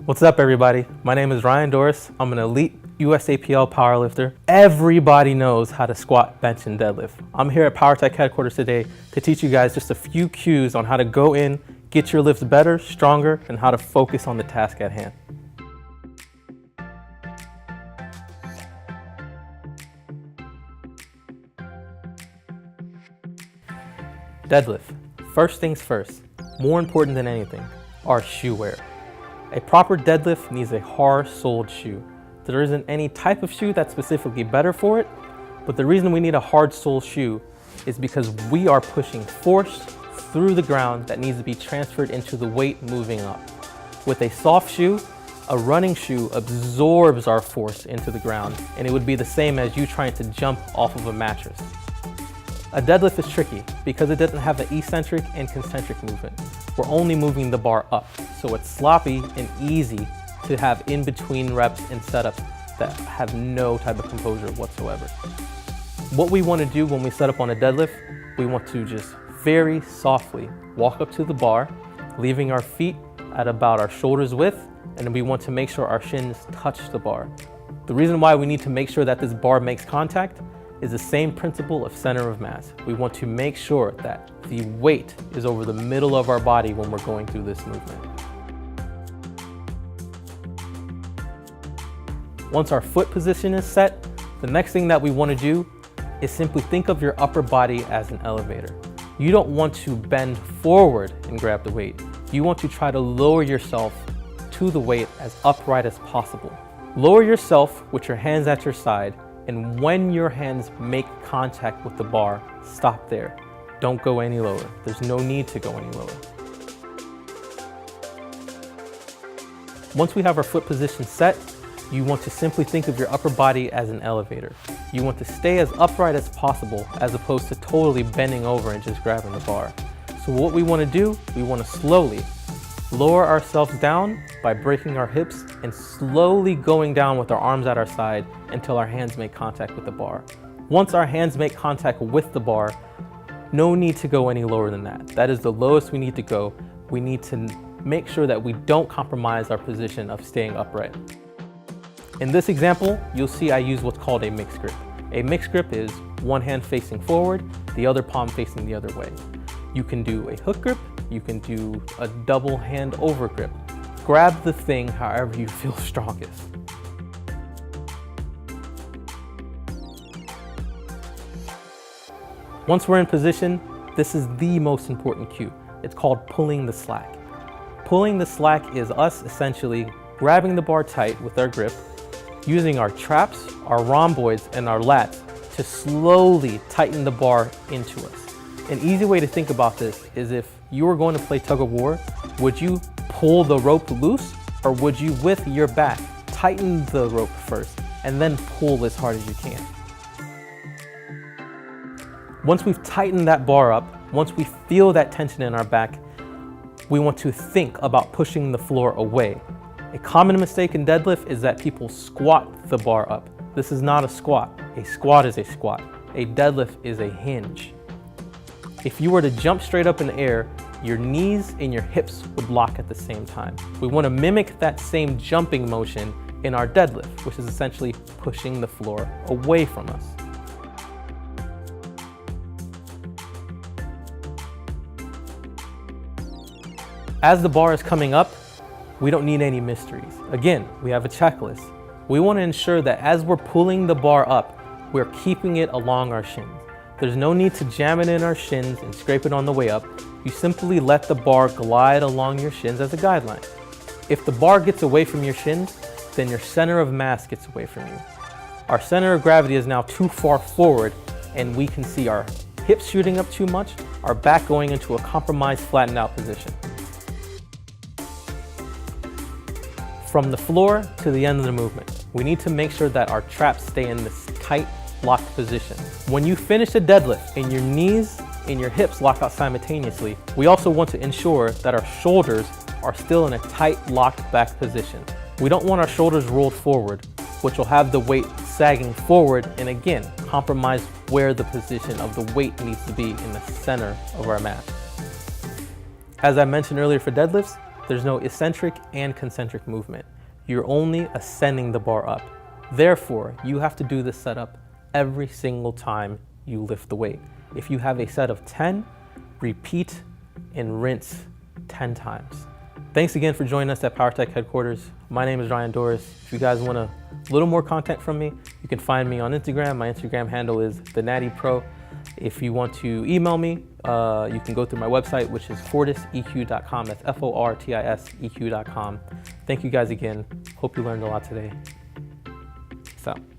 What's up, everybody? My name is Ryan Doris. I'm an elite USAPL powerlifter. Everybody knows how to squat, bench, and deadlift. I'm here at Powertec headquarters today to teach you guys just a few cues on how to go in, get your lifts better, stronger, and how to focus on the task at hand. Deadlift. First things first, more important than anything, our shoe wear. A proper deadlift needs a hard-soled shoe. There isn't any type of shoe that's specifically better for it, but the reason we need a hard-soled shoe is because we are pushing force through the ground that needs to be transferred into the weight moving up. With a soft shoe, a running shoe absorbs our force into the ground, and it would be the same as you trying to jump off of a mattress. A deadlift is tricky because it doesn't have the eccentric and concentric movement. We're only moving the bar up, so it's sloppy and easy to have in between reps and setups that have no type of composure whatsoever. What we want to do when we set up on a deadlift, we want to just very softly walk up to the bar, leaving our feet at about our shoulders width, and we want to make sure our shins touch the bar. The reason why we need to make sure that this bar makes contact is the same principle of center of mass. We want to make sure that the weight is over the middle of our body when we're going through this movement. Once our foot position is set, the next thing that we want to do is simply think of your upper body as an elevator. You don't want to bend forward and grab the weight. You want to try to lower yourself to the weight as upright as possible. Lower yourself with your hands at your side, and when your hands make contact with the bar, stop there. Don't go any lower. There's no need to go any lower. Once we have our foot position set, you want to simply think of your upper body as an elevator. You want to stay as upright as possible as opposed to totally bending over and just grabbing the bar. So what we want to do, we want to slowly lower ourselves down by breaking our hips and slowly going down with our arms at our side until our hands make contact with the bar. Once our hands make contact with the bar, no need to go any lower than that. That is the lowest we need to go. We need to make sure that we don't compromise our position of staying upright. In this example, you'll see I use what's called a mixed grip. A mixed grip is one hand facing forward, the other palm facing the other way. You can do a hook grip, you can do a double hand over grip. Grab the thing however you feel strongest. Once we're in position, this is the most important cue. It's called pulling the slack. Pulling the slack is us essentially grabbing the bar tight with our grip, using our traps, our rhomboids, and our lats to slowly tighten the bar into us. An easy way to think about this is if you were going to play tug of war, would you pull the rope loose, or would you with your back tighten the rope first and then pull as hard as you can? Once we've tightened that bar up, once we feel that tension in our back, we want to think about pushing the floor away. A common mistake in deadlift is that people squat the bar up. This is not a squat. A squat is a squat. A deadlift is a hinge. If you were to jump straight up in the air, your knees and your hips would lock at the same time. We want to mimic that same jumping motion in our deadlift, which is essentially pushing the floor away from us. As the bar is coming up, we don't need any mysteries. Again, we have a checklist. We want to ensure that as we're pulling the bar up, we're keeping it along our shins. There's no need to jam it in our shins and scrape it on the way up. You simply let the bar glide along your shins as a guideline. If the bar gets away from your shins, then your center of mass gets away from you. Our center of gravity is now too far forward, and we can see our hips shooting up too much, our back going into a compromised flattened out position. From the floor to the end of the movement, we need to make sure that our traps stay in this tight, locked position. When you finish a deadlift and your knees and your hips lock out simultaneously, we also want to ensure that our shoulders are still in a tight, locked back position. We don't want our shoulders rolled forward, which will have the weight sagging forward and again, compromise where the position of the weight needs to be in the center of our mat. As I mentioned earlier for deadlifts, There's no eccentric and concentric movement. You're only ascending the bar up. Therefore, you have to do this setup every single time you lift the weight. If you have a set of 10, repeat and rinse 10 times. Thanks again for joining us at Powertec headquarters. My name is Ryan Doris. If you guys want a little more content from me, you can find me on Instagram. My Instagram handle is thenattypro. If you want to email me, you can go through my website, which is fortiseq.com. That's FORTISEQ.com. Thank you guys again. Hope you learned a lot today. Peace out.